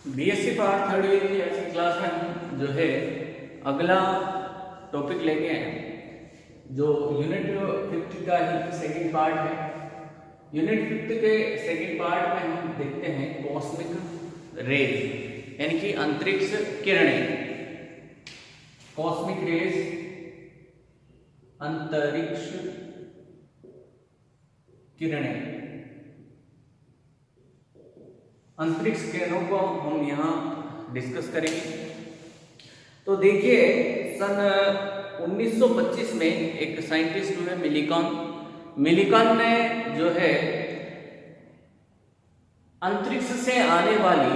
BSc part third year की ऐसी class में हम जो है अगला टॉपिक लेके आए जो यूनिट 5 का ही सेकंड पार्ट है। यूनिट 5 के सेकंड पार्ट में हम देखते हैं कॉस्मिक रेज यानी कि अंतरिक्ष किरणें। कॉस्मिक रेज अंतरिक्ष किरणें, अंतरिक्ष किरणों को हम यहाँ डिस्कस करेंगे। तो देखिए सन 1925 में एक साइंटिस्ट हुए मिलिकॉन ने जो है अंतरिक्ष से आने वाली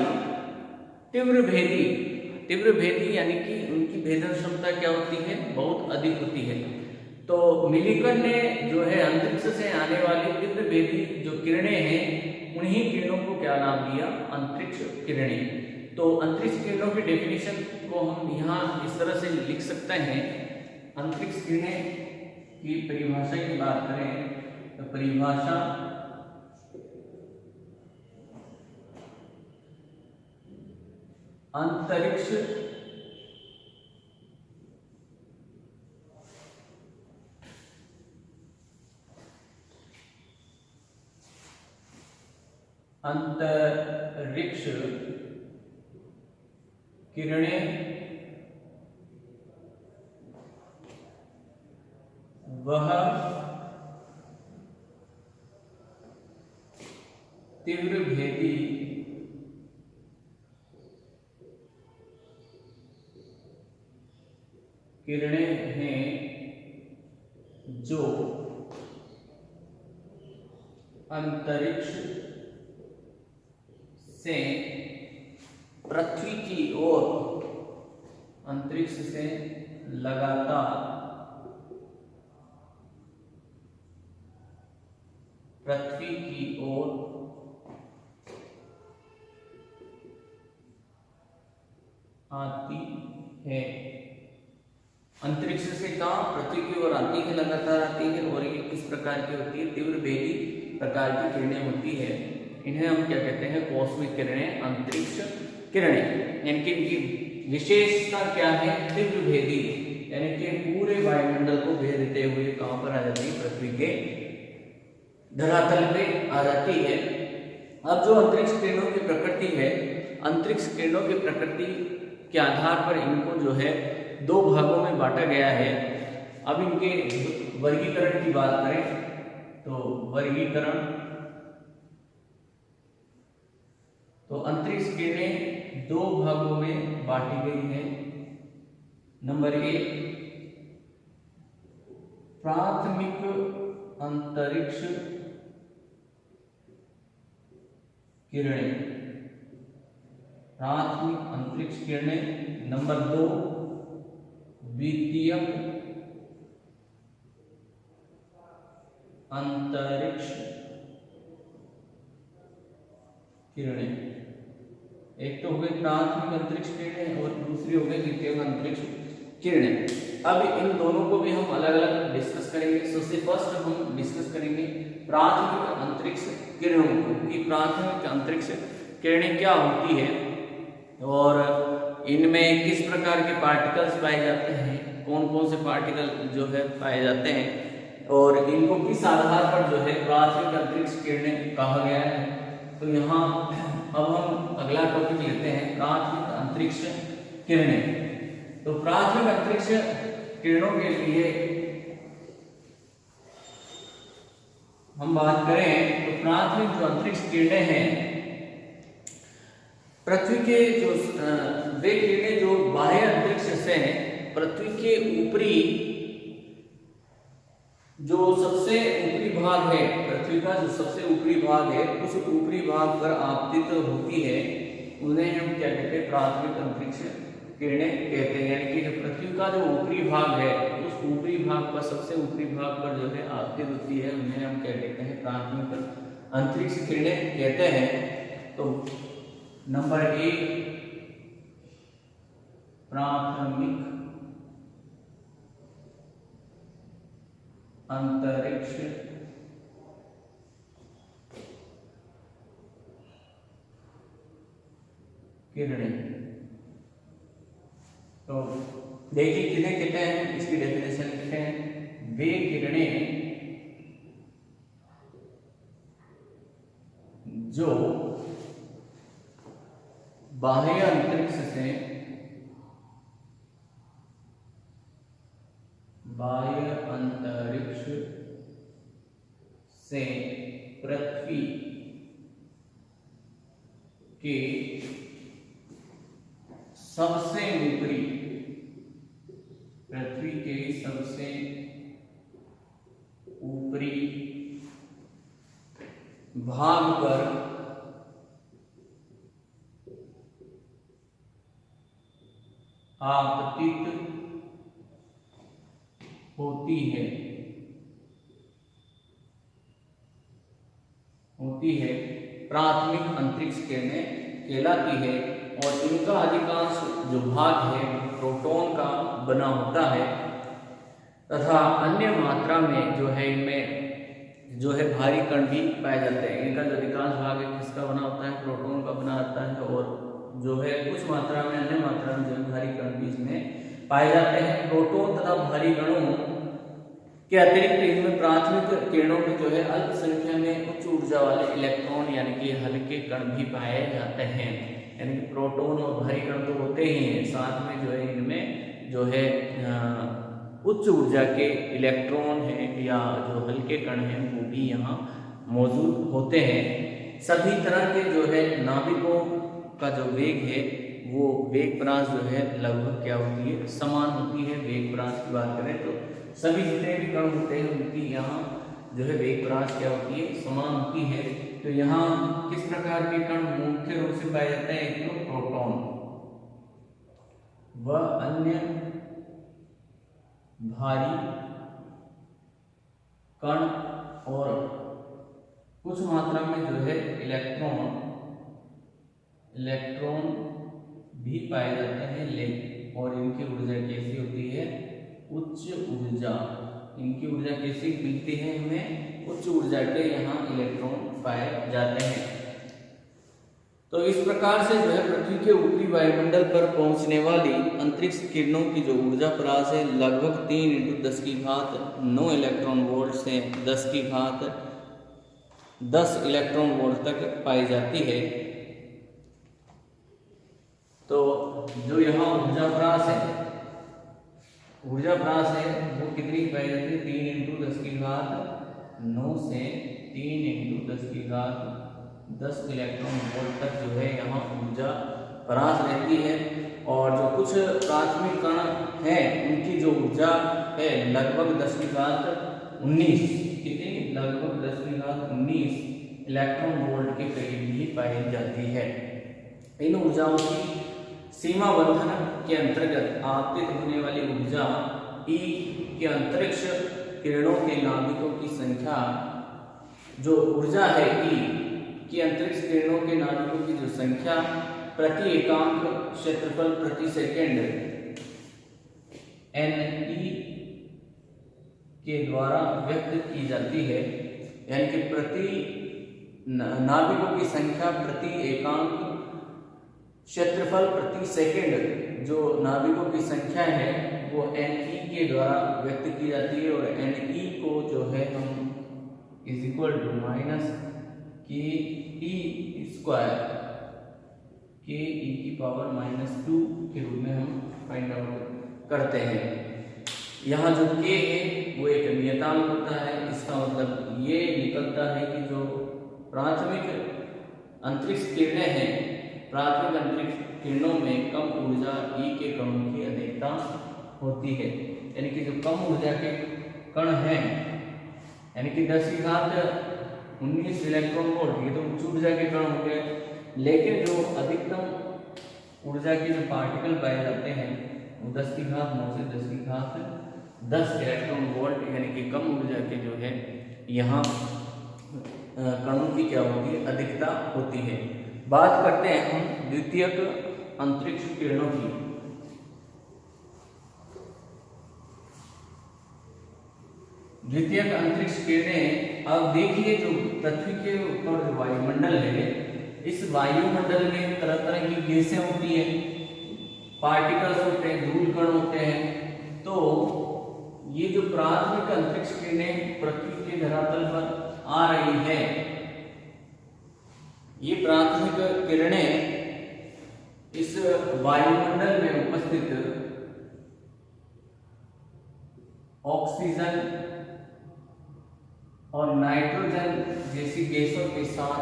तीव्र भेदी यानी कि उनकी भेदन क्षमता क्या होती है, बहुत अधिक होती है। तो मिलिकॉन ने जो है अंतरिक्ष से आने वाली तीव्र भेदी जो किरणें हैं उन्हीं किरणों को क्या नाम दिया, अंतरिक्ष किरणें। तो अंतरिक्ष किरणों की डेफिनेशन को हम यहाँ इस तरह से लिख सकते हैं। अंतरिक्ष किरणें की परिभाषा की बात करें तो परिभाषा अंतरिक्ष किरणें वह तीव्र भेदी किरणें हैं जो अंतरिक्ष से पृथ्वी की ओर, अंतरिक्ष से लगातार पृथ्वी की ओर आती है। अंतरिक्ष से कहाँ, पृथ्वी की ओर आती है, लगातार आती है। और ये किस प्रकार की होती है, तीव्र भेदी प्रकार की किरणें होती है। इन्हें हम क्या कहते हैं, कॉस्मिक किरणें, अंतरिक्ष किरणें। यानी कि इनकी विशेषता क्या है, तीव्र भेदी यानी कि पूरे वायुमंडल को भेद देते हुए कहां पर आ जाती है, पृथ्वी के धरातल पे आ जाती है। अब जो अंतरिक्ष किरणों की प्रकृति है, अंतरिक्ष किरणों की प्रकृति के आधार पर इनको जो है दो भागों में बांटा गया है। अब इनके वर्गीकरण की बात करें तो वर्गीकरण, तो अंतरिक्ष किरणें दो भागों में बांटी गई है। नंबर 1 प्राथमिक अंतरिक्ष किरणें, प्राथमिक अंतरिक्ष किरणें। नंबर 2 द्वितीयक अंतरिक्ष किरणें। एक तो हो गई प्राथमिक अंतरिक्ष किरणें और दूसरी हो गई द्वितीयक अंतरिक्ष किरणें। अब इन दोनों को भी हम अलग अलग डिस्कस करेंगे। सबसे फर्स्ट हम डिस्कस करेंगे प्राथमिक अंतरिक्ष किरणों को, कि प्राथमिक अंतरिक्ष किरणें क्या होती है और इनमें किस प्रकार के पार्टिकल्स पाए जाते हैं, कौन कौन से पार्टिकल जो है पाए जाते हैं और इनको किस आधार पर जो है प्राथमिक अंतरिक्ष किरणें कहा गया है। तो यहाँ अब हम अगला टॉपिक लेते हैं प्राथमिक अंतरिक्ष किरणें। तो प्राथमिक अंतरिक्ष किरणों के लिए हम बात करें तो प्राथमिक जो अंतरिक्ष किरणें हैं, पृथ्वी के जो वे किरणें जो बाह्य अंतरिक्ष से पृथ्वी के ऊपरी जो सबसे ऊपरी भाग है, पृथ्वी का जो सबसे ऊपरी भाग है, उस ऊपरी भाग पर आपतित होती है, उन्हें हम क्या कहते हैं, प्राथमिक अंतरिक्ष किरणें कहते हैं। यानी कि जो पृथ्वी का जो ऊपरी भाग है, उस ऊपरी भाग पर, सबसे ऊपरी भाग पर जो है आपतित होती है, उन्हें हम क्या कहते हैं, प्राथमिक अंतरिक्ष किरणें कहते हैं। तो नंबर 1 प्राथमिक अंतरिक्ष किरणें। तो देखिए किन्हें कहते हैं, इसकी डेफिनेशन कहते हैं वे किरणें जो बाह्य अंतरिक्ष से पृथ्वी के सबसे ऊपरी भाग पर आपतित होती है प्राथमिक अंतरिक्ष किरणें कहलाती है। और इनका अधिकांश जो भाग है प्रोटॉन का बना होता है तथा अन्य मात्रा में जो है इनमें जो है भारी कण भी पाए जाते हैं। इनका जो अधिकांश भाग है किसका बना होता है, प्रोटॉन का बना होता है। और जो है कुछ मात्रा में अन्य मात्रा में जो भारी कण भी इसमें पाए जाते हैं। प्रोटॉन तथा भारी कणों के अतिरिक्त इनमें प्राथमिक किरणों में जो है अल्प संख्या में उच्च ऊर्जा वाले इलेक्ट्रॉन यानी कि हल्के कण भी पाए जाते हैं। यानी कि प्रोटॉन और भारी कण तो होते ही हैं, साथ में जो है इनमें जो है उच्च ऊर्जा के इलेक्ट्रॉन हैं या जो हल्के कण हैं वो भी यहाँ मौजूद होते हैं। सभी तरह के जो है नाभिकों का जो वेग है वो वेग प्रांश जो है लगभग क्या होती है, समान होती है। वेग प्रांश की बात करें तो सभी जितने भी कण होते हैं उनकी यहाँ जो है वेग प्रांश क्या होती है, समान होती है। तो यहाँ किस प्रकार के कण मुख्य रूप से पाए जाते हैं, एक तो प्रोटॉन व अन्य भारी कण और कुछ मात्रा में जो है इलेक्ट्रॉन भी पाए जाते हैं। और इनकी ऊर्जा कैसी होती है, उच्च ऊर्जा। इनकी ऊर्जा कैसी मिलती है हमें, उच्च ऊर्जा के यहाँ इलेक्ट्रॉन पाए जाते हैं। तो इस प्रकार से जो है पृथ्वी के ऊपरी वायुमंडल पर पहुंचने वाली अंतरिक्ष किरणों की जो ऊर्जा प्रास है लगभग 3 × 10⁹ इलेक्ट्रॉन वोल्ट से 10⁻10 इलेक्ट्रॉन वोल्ट तक पाई जाती है। तो जो यहाँ ऊर्जा प्रास है वो कितनी पाई जाती है, 3 × 10⁹ से 3 × 10⁻10 इलेक्ट्रॉन वोल्ट तक जो है यहाँ ऊर्जा प्रास रहती है। और जो कुछ प्राथमिक कण हैं उनकी जो ऊर्जा है लगभग 10⁻19 इलेक्ट्रॉन वोल्ट के करीब ही पाई जाती है। इन ऊर्जाओं की सीमा बंधन के अंतर्गत आपतित होने वाली ऊर्जा E के अंतरिक्ष किरणों के नाभिकों की संख्या, जो ऊर्जा है E की अंतरिक्ष किरणों के नाभिकों की जो संख्या प्रति एकांक क्षेत्रफल प्रति सेकंड NE के द्वारा व्यक्त की जाती है। यानी कि प्रति नाभिकों की संख्या प्रति एकांक क्षेत्रफल प्रति सेकंड जो नाभिकों की संख्या है वो NE के द्वारा व्यक्त की जाती है। और NE को जो है हम = -KE⁻² के रूप में हम फाइंड आउट करते हैं। यहाँ जो K है वो एक नियतांक होता है। इसका मतलब ये निकलता है कि जो प्राथमिक अंतरिक्ष किरणें हैं, प्राथमिक अंतरिक्ष किरणों में कम ऊर्जा E के कणों की अधिकता होती है। यानी कि जो कम ऊर्जा के कण हैं यानी कि 10⁻19 इलेक्ट्रॉन वोल्ट, ये तो उच्च ऊर्जा के कण हो गए। लेकिन जो अधिकतम ऊर्जा के जो पार्टिकल पाए जाते हैं वो 10⁻9 से 10⁻10 इलेक्ट्रॉन वोल्ट यानी कि कम ऊर्जा के जो है यहाँ कणों की क्या होती है, अधिकता होती है। बात करते हैं हम द्वितीयक अंतरिक्ष किरणों की। द्वितीयक अंतरिक्ष किरणें, अब देखिए जो पृथ्वी के ऊपर जो वायुमंडल है इस वायुमंडल में तरह तरह की गैसें होती है, पार्टिकल्स होते हैं, धूल कण होते हैं। तो ये जो प्राथमिक अंतरिक्ष किरणें पृथ्वी के धरातल पर आ रही है, ये प्राथमिक किरणें इस वायुमंडल में उपस्थित ऑक्सीजन और नाइट्रोजन जैसी गैसों के साथ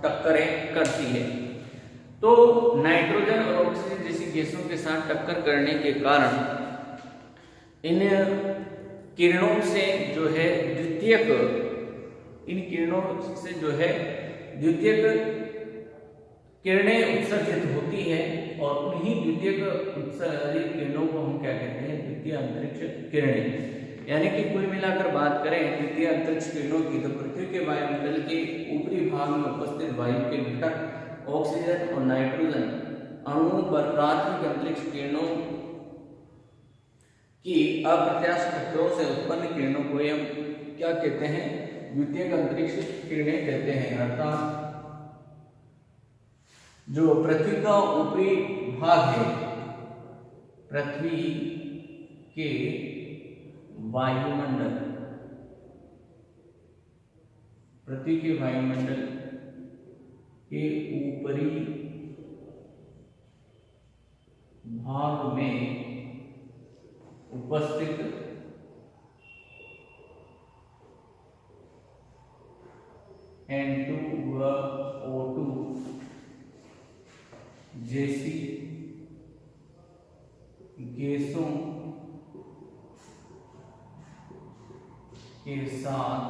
टक्करें करती है। तो नाइट्रोजन और ऑक्सीजन जैसी गैसों के साथ टक्कर करने के कारण इन किरणों से जो है द्वितीयक, इन किरणों से जो है द्वितीयक किरणें उत्सर्जित होती है और उन्हीं द्वितीयक उत्सर्जित किरणों को हम क्या कहते हैं, द्वितीय अंतरिक्ष किरणें। यानी कि कुल मिलाकर बात करें द्वितीय अंतरिक्ष किरणों की, तो पृथ्वी के वायुमंडल के ऊपरी भाग में उपस्थित वायु के घटक ऑक्सीजन और नाइट्रोजन अणुओं पर प्राथमिक अंतरिक्ष किरणों की अप्रत्याशित टक्करों से उत्पन्न किरणों को हम क्या कहते हैं, द्वितीयक अंतरिक्ष किरणें कहते हैं। अर्थात जो पृथ्वी का ऊपरी भाग है, पृथ्वी के वायुमंडल, पृथ्वी के वायुमंडल के ऊपरी भाग में उपस्थित N2 व O2 जैसी गैसों के साथ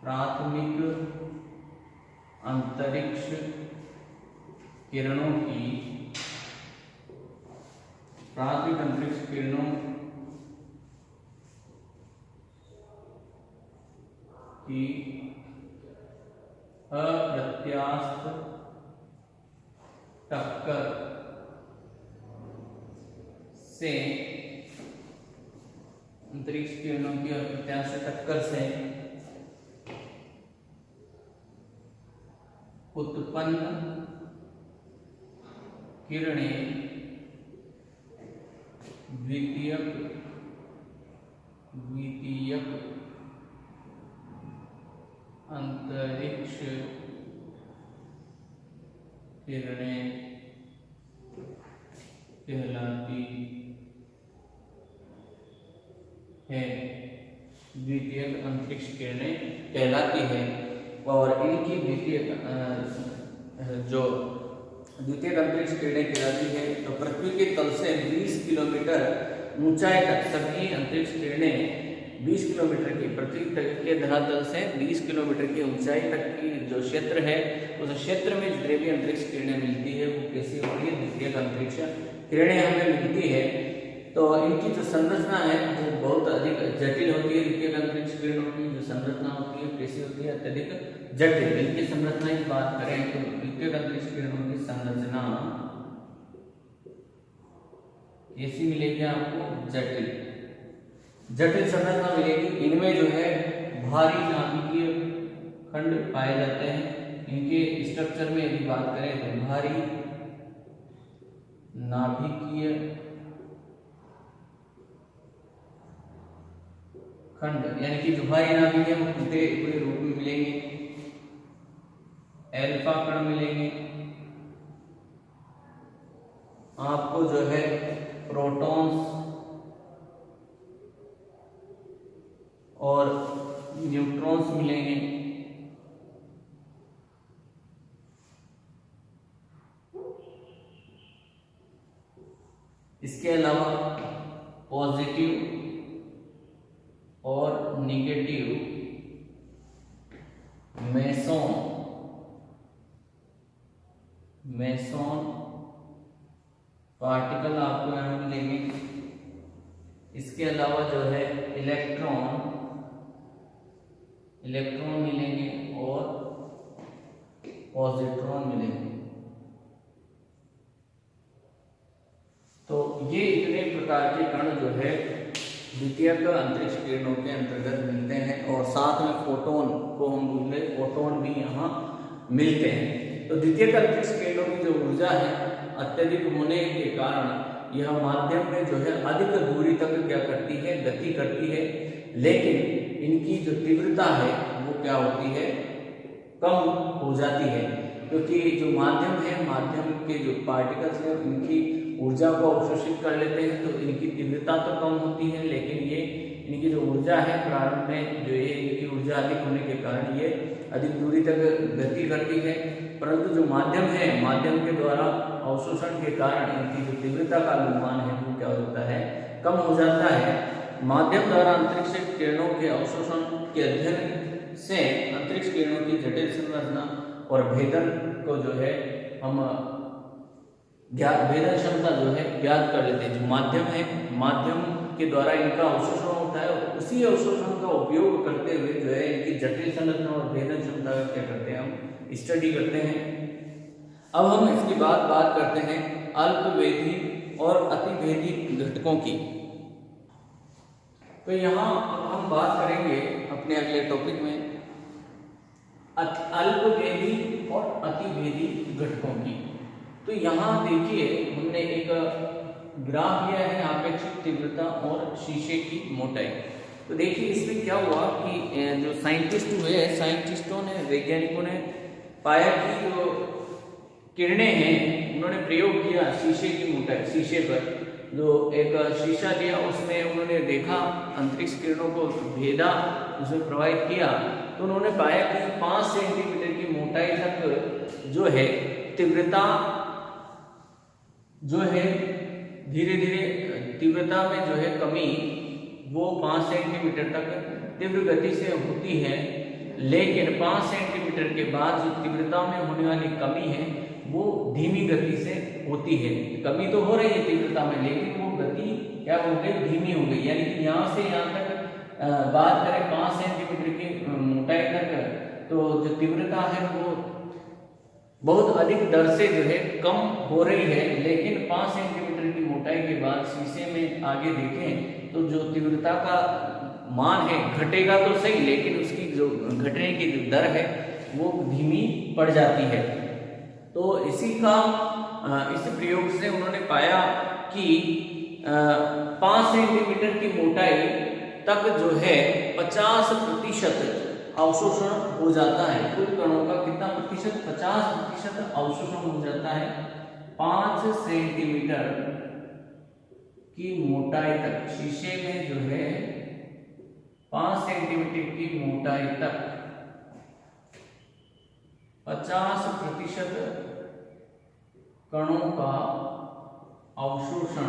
प्राथमिक अंतरिक्ष किरणों की, प्राथमिक अंतरिक्ष किरणों की अप्रत्याशित टक्कर से, अंतरिक्ष किरणों की अप्रत्याशित टक्कर से उत्पन्न किरणें द्वितीयक अंतरिक्ष किरणें कहलाती है, द्वितीयक अंतरिक्ष किरणें कहलाती है। और इनकी जो द्वितीयक अंतरिक्ष किरणें कहलाती है, तो पृथ्वी के तल से 20 किलोमीटर ऊंचाई तक सभी अंतरिक्ष किरणें 20 किलोमीटर की, पृथ्वी के धरातल से 20 किलोमीटर की ऊंचाई तक की जो क्षेत्र है, उस क्षेत्र में जितने भी अंतरिक्ष किरणें मिलती है वो कैसी होती है, द्वितीयक अंतरिक्ष किरणें हमें मिलती है। तो इनकी जो संरचना है वो बहुत अधिक जटिल होती है। द्वितीयक अंतरिक्ष किरणों की जो संरचना होती है कैसी होती है, अत्यधिक जटिल। इनकी संरचना की बात करें तो द्वितीयक अंतरिक्ष किरणों की संरचना कैसी मिलेगी आपको, जटिल संरचना मिलेगी। इनमें जो है भारी नाभिकीय खंड पाए जाते हैं। इनके स्ट्रक्चर में यदि बात करें तो भारी नाभिकीय खंड, यानी कि जो भारी नाभिक है वो टूटे हुए रूप में मिलेंगे। एल्फा कण मिलेंगे आपको, जो है प्रोटॉन्स और न्यूट्रॉन्स मिलेंगे। इसके अलावा पॉजिटिव और नेगेटिव मेसॉन पार्टिकल आपको यहां मिलेंगे। इसके अलावा जो है इलेक्ट्रॉन मिलेंगे और पॉजिट्रॉन मिलेंगे। तो ये इतने प्रकार के कण जो है द्वितीयक अंतरिक्ष किरणों के अंतर्गत मिलते हैं और साथ में फोटोन को हम बोले फोटोन भी यहाँ मिलते हैं। तो द्वितीयक अंतरिक्ष किरणों की जो ऊर्जा है अत्यधिक होने के कारण यह माध्यम में जो है अधिक दूरी तक क्या करती है, गति करती है, लेकिन इनकी जो तीव्रता है वो क्या होती है, कम हो जाती है, क्योंकि जो माध्यम है, माध्यम के जो पार्टिकल्स हैं इनकी ऊर्जा को अवशोषित कर लेते हैं, तो इनकी तीव्रता तो कम होती है, लेकिन ये इनकी जो ऊर्जा है प्रारंभ में जो ये इनकी ऊर्जा अधिक होने के कारण ये अधिक दूरी तक गति करती है, परंतु जो माध्यम है, माध्यम के द्वारा अवशोषण के कारण इनकी जो तीव्रता का अनुमान है वो क्या हो जाता है, कम हो जाता है। माध्यम द्वारा अंतरिक्ष किरणों के अवशोषण के अध्ययन से अंतरिक्ष किरणों की जटिल संरचना और भेदन को जो है हम भेदन क्षमता जो है ज्ञात कर लेते हैं। जो माध्यम है, माध्यम के द्वारा इनका अवशोषण होता है और उसी अवशोषण का उपयोग करते हुए जो है इनकी जटिल संरचना और भेदन क्षमता का क्या करते हैं, हम स्टडी करते हैं। अब हम इसके बाद बात करते हैं अल्पभेदी और अतिभेदी घटकों की। तो यहाँ अब हम बात करेंगे अपने अगले टॉपिक में अल्पभेदी और अतिभेदी घटकों की। तो यहाँ देखिए हमने एक ग्राफ लिया है, आपेक्षिक तीव्रता और शीशे की मोटाई। तो देखिए इसमें क्या हुआ कि जो साइंटिस्ट हुए, साइंटिस्टों ने, वैज्ञानिकों ने पाया कि जो किरणें हैं उन्होंने प्रयोग किया शीशे की मोटाई, शीशे पर जो एक शीशा लिया उसमें उन्होंने देखा अंतरिक्ष किरणों को भेदा, उसमें प्रवाहित किया, तो उन्होंने पाया कि 5 सेंटीमीटर की मोटाई तक जो है तीव्रता जो है धीरे धीरे तीव्रता में जो है कमी वो 5 सेंटीमीटर तक तीव्र गति से होती है, लेकिन 5 सेंटीमीटर के बाद जो तीव्रता में होने वाली कमी है वो धीमी गति से होती है। कमी तो हो रही है तीव्रता में, लेकिन वो गति क्या हो गई, धीमी हो गई। यानी कि यहाँ से यहाँ तक बात करें 5 सेंटीमीटर की मोटाई तक, तो जो तीव्रता है वो बहुत अधिक दर से जो है कम हो रही है, लेकिन 5 सेंटीमीटर की मोटाई के बाद शीशे में आगे देखें तो जो तीव्रता का मान है घटेगा तो सही, लेकिन उसकी जो घटने की जो दर है वो धीमी पड़ जाती है। तो इसी का इस प्रयोग से उन्होंने पाया कि 5 सेंटीमीटर की मोटाई तक जो है 50% अवशोषण हो जाता है। कुल कणों का कितना प्रतिशत, 50% अवशोषण हो जाता है 5 सेंटीमीटर की मोटाई तक। शीशे में जो है 5 सेंटीमीटर की मोटाई तक 50% कणों का अवशोषण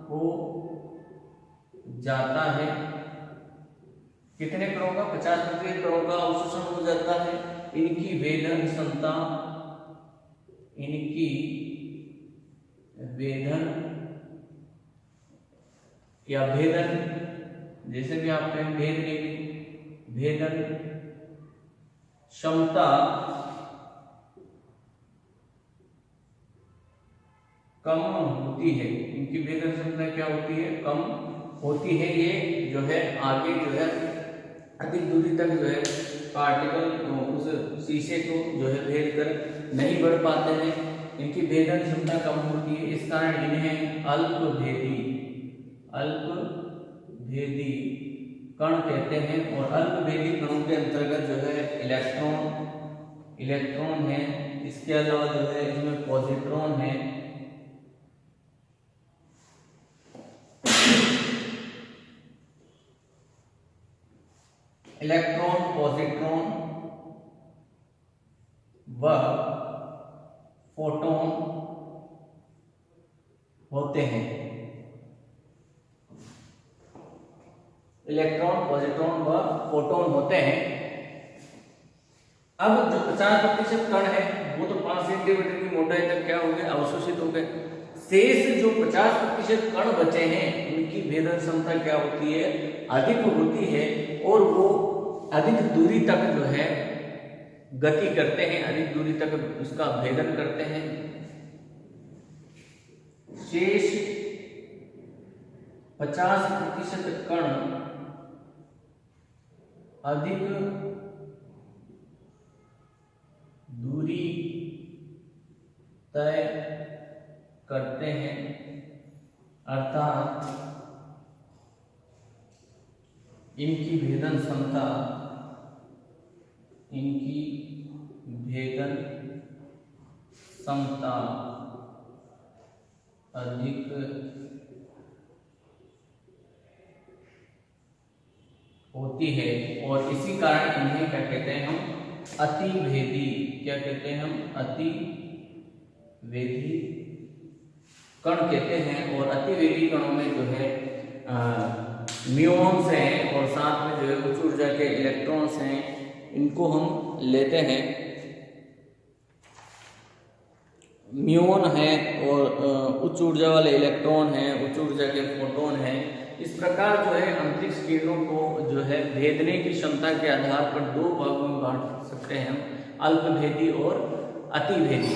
हो जाता है। कितने कणों का, 50% कणों का अवशोषण हो जाता है। इनकी वेधन क्षमता, इनकी वेधन या भेदन, जैसे भी आप कहें भेद लेंगे, भेदन क्षमता कम होती है। इनकी भेदन क्षमता क्या होती है, कम होती है। ये जो है आगे जो है अधिक दूरी तक जो है पार्टिकल उस शीशे को जो है भेद कर नहीं बढ़ पाते हैं। इनकी भेदन क्षमता कम होती है, इस कारण इन्हें अल्पभेदी कण कहते हैं। और अल्पभेदी कणों के अंतर्गत जो है इलेक्ट्रॉन है, इसके अलावा जो है इसमें पॉजिट्रॉन है, इलेक्ट्रॉन, पॉजिट्रॉन व फोटोन होते हैं। इलेक्ट्रॉन, पॉजिट्रॉन व फोटोन होते हैं। अब जो 50% कण है वो तो 5 सेंटीमीटर की मोटाई तक क्या हो गए, अवशोषित हो गए। शेष जो 50% कण बचे हैं उनकी भेदन क्षमता क्या होती है, अधिक होती है, और वो अधिक दूरी तक जो है गति करते हैं, अधिक दूरी तक उसका भेदन करते हैं। शेष 50% कण अधिक दूरी तय करते हैं, अर्थात इनकी भेदन क्षमता अधिक होती है और इसी कारण इन्हें क्या कहते हैं हम अतिभेदी, क्या कहते हैं हम अतिवेदी कण कहते हैं। और अतिवेदी कणों में जो है म्यूऑन्स हैं और साथ में जो है उच्च ऊर्जा के इलेक्ट्रॉन्स हैं, इनको हम लेते हैं। म्यूऑन है और उच्च ऊर्जा वाले इलेक्ट्रॉन हैं, उच्च ऊर्जा के फोटोन हैं। इस प्रकार जो है अंतरिक्ष किरणों को जो है भेदने की क्षमता के आधार पर दो भागों में बांट सकते हैं हम, अल्पभेदी और अतिभेदी।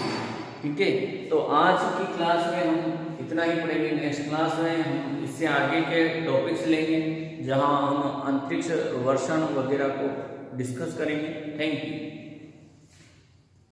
ठीक है, तो आज की क्लास में हम इतना ही पढ़ेंगे। नेक्स्ट क्लास में हम इससे आगे के टॉपिक्स लेंगे जहां हम अंतरिक्ष वर्षण वगैरह को डिस्कस करेंगे। Thank you.